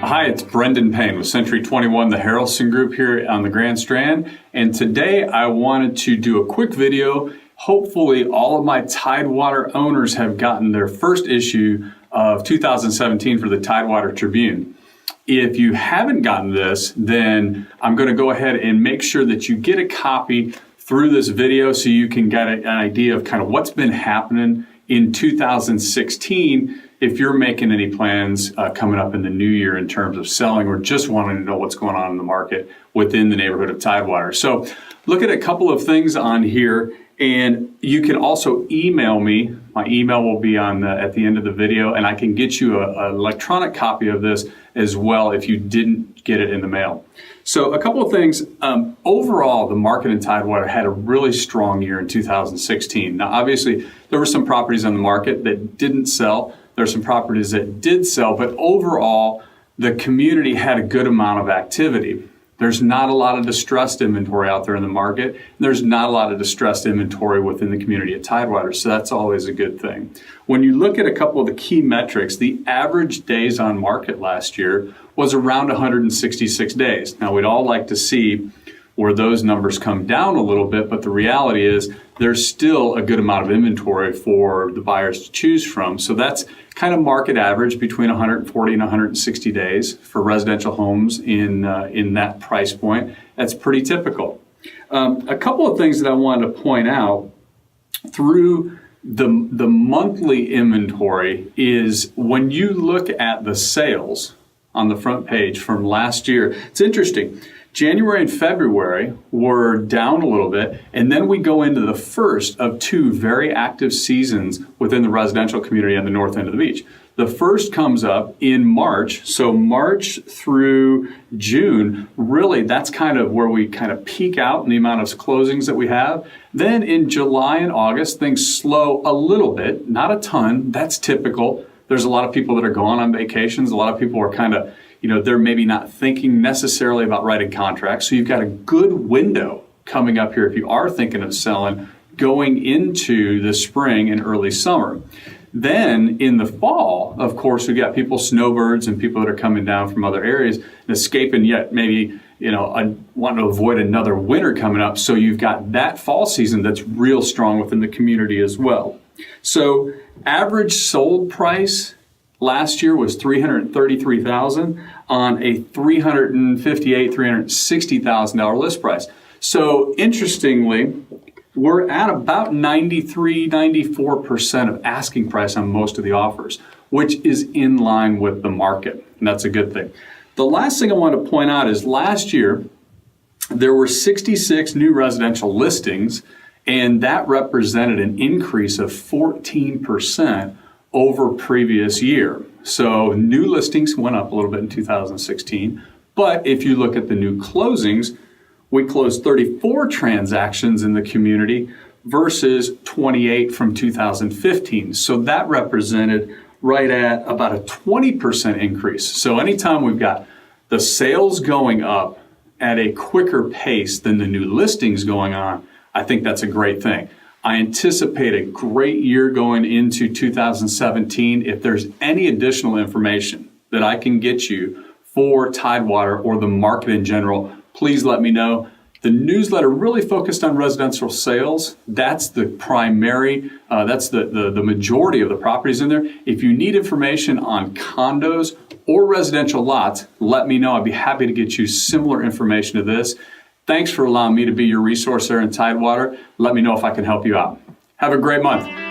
Hi, it's Brendan Payne with Century 21, the Harrelson Group here on the Grand Strand. And today I wanted to do a quick video. Hopefully all of my Tidewater owners have gotten their first issue of 2017 for the Tidewater Tribune. If you haven't gotten this, then I'm going to go ahead and make sure that you get a copy through this video so you can get an idea of kind of what's been happening in 2016 if you're making any plans coming up in the new year in terms of selling or just wanting to know what's going on in the market within the neighborhood of Tidewater. So look at a couple of things on here, and you can also email me. My email will be on at the end of the video, and I can get you an electronic copy of this as well if you didn't get it in the mail. So a couple of things. Overall, the market in Tidewater had a really strong year in 2016. Now, obviously, there were some properties on the market that didn't sell. There are some properties that did sell, but overall, the community had a good amount of activity. There's not a lot of distressed inventory out there in the market. There's not a lot of distressed inventory within the community at Tidewater, so that's always a good thing. When you look at a couple of the key metrics, the average days on market last year was around 166 days. Now, we'd all like to see where those numbers come down a little bit, but the reality is there's still a good amount of inventory for the buyers to choose from. So that's kind of market average between 140 and 160 days for residential homes in that price point. That's pretty typical. A couple of things that I wanted to point out through the monthly inventory is when you look at the sales on the front page from last year, it's interesting. January and February were down a little bit, and then we go into the first of two very active seasons within the residential community on the north end of the beach. The first comes up in March, so March through June, really that's kind of where we kind of peak out in the amount of closings that we have. Then in July and August, things slow a little bit, not a ton, that's typical. There's a lot of people that are going on vacations, a lot of people are kind of they're maybe not thinking necessarily about writing contracts. So you've got a good window coming up here if you are thinking of selling going into the spring and early summer. Then in the fall, of course, we've got people, snowbirds and people that are coming down from other areas and escaping yet maybe, wanting to avoid another winter coming up. So you've got that fall season that's real strong within the community as well. So average sold price last year was $333,000 on a $358,000, $360,000 list price. So interestingly, we're at about 93, 94% of asking price on most of the offers, which is in line with the market, and that's a good thing. The last thing I want to point out is last year, there were 66 new residential listings, and that represented an increase of 14% over previous year. So new listings went up a little bit in 2016, but if you look at the new closings, we closed 34 transactions in the community versus 28 from 2015. So that represented right at about a 20% increase. So anytime we've got the sales going up at a quicker pace than the new listings going on, I think that's a great thing. I anticipate a great year going into 2017. If there's any additional information that I can get you for Tidewater or the market in general, please let me know. The newsletter really focused on residential sales. That's the primary, that's the majority of the properties in there. If you need information on condos or residential lots, let me know. I'd be happy to get you similar information to this. Thanks for allowing me to be your resource there in Tidewater. Let me know if I can help you out. Have a great month.